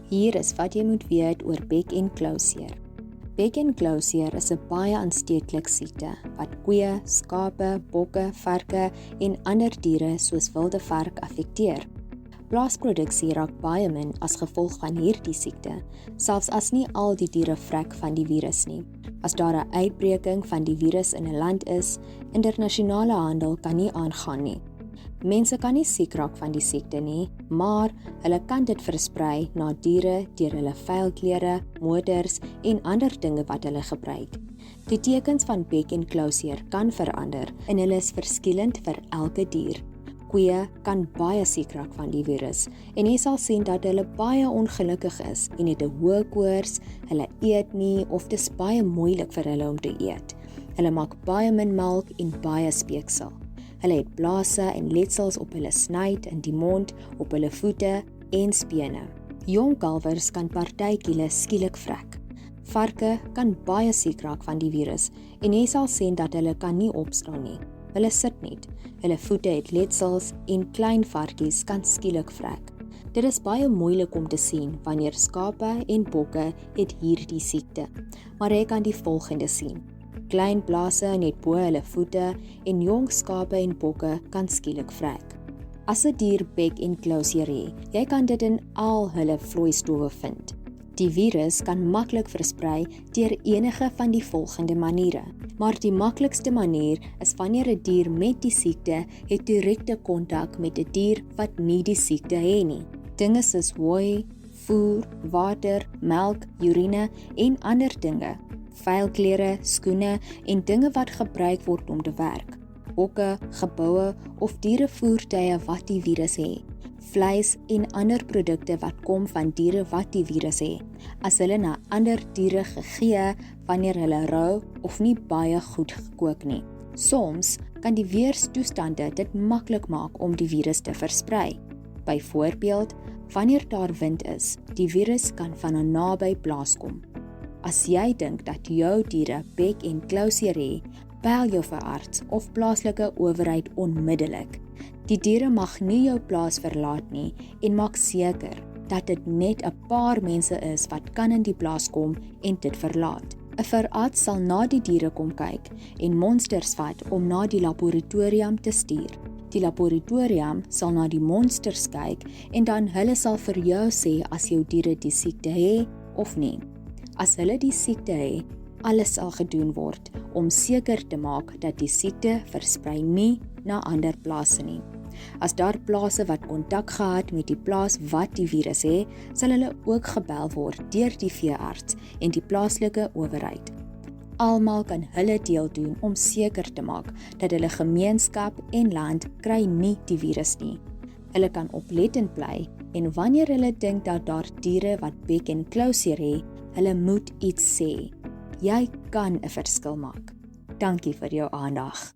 Hier is wat jy moet weet oor bek-en-klauwseer. Bek-en-klauwseer is 'n baie aansteeklike siekte wat koeie, skape, bokke, varke en ander diere soos wilde vark affekteer. Blaasproduksie raak baie min as gevolg van hierdie siekte, selfs as nie al die diere vrek van die virus nie. As daar 'n uitbreking van die virus in 'n land is, internasionale handel kan nie aangaan nie. Mense kan nie siek raak van die siekte nie, maar hulle kan dit versprei na diere deur hulle vuil klere, motors en ander dinge wat hulle gebruik. Die tekens van bek-en-klauwseer kan verander en hulle is verskillend vir elke dier. Koeie kan baie siek raak van die virus en jy sal sien dat hulle baie ongelukkig is en het 'n hoë koors, hulle eet nie of dit is baie moeilik vir hulle om te eet. Hulle maak baie min melk en baie speeksel. Hulle het blaase en letsels op hulle snuit, in die mond, op hulle voete en spene. Jong kalwers kan partytjies skielik vrek. Varke kan baie siek raak van die virus en jy sal sien dat hulle kan nie opstaan nie. Hulle sit net. Hulle voete het letsels en klein varkies kan skielik vrek. Dit is baie moeilik om te sien wanneer skape en bokke het hierdie siekte, maar jy kan die volgende sien. Klein blaase net bo hulle voete en jong skape en bokke kan skielik vrek. As 'n dier bek-en-klauwseer het, jy kan dit in al hulle vloeistowwe vind. Die virus kan maklik versprei deur enige van die volgende maniere, maar die maklikste manier is wanneer 'n dier met die siekte het direkte kontak met 'n dier wat nie die siekte het nie. Dinge soos hooi, voer, water, melk, urine en ander dinge. Vuil klere, skoene en dinge wat gebruik word om te werk. Bokke, geboue of dierevoertuie wat die virus het. Vleis en ander produkte wat kom van diere wat die virus het, as hulle na ander diere gegee wanneer hulle rou of nie baie goed gekook nie. Soms kan die weerstoestande dit maklik maak om die virus te versprei. Byvoorbeeld, wanneer daar wind is, die virus kan van 'n naby plaas kom. As jy dink dat jou diere bek-en-klauwseer het, bel jou veearts of plaaslike owerheid onmiddellik. Die diere mag nie jou plaas verlaat nie en maak seker dat dit net 'n paar mense is wat kan in die plaas kom en dit verlaat. 'n Veearts sal na die diere kom kyk en monsters vat om na die laboratorium te stuur. Die laboratorium sal na die monsters kyk en dan hulle sal vir jou sê as jou diere die siekte het of nie. As hulle die siekte het, alles sal gedoen word om seker te maak dat die siekte versprei nie na ander plase nie. As daar plase wat kontak gehad met die plaas wat die virus het, sal hulle ook gebel word deur die veearts en die plaaslike owerheid. Almal kan hulle deel doen om seker te maak dat hulle gemeenskap en land kry nie die virus nie. Hulle kan oplettend bly en wanneer hulle dink dat daar diere wat bek-en-klauwseer het, hulle moet iets sê. Jy kan 'n verskil maak. Dankie vir jou aandag.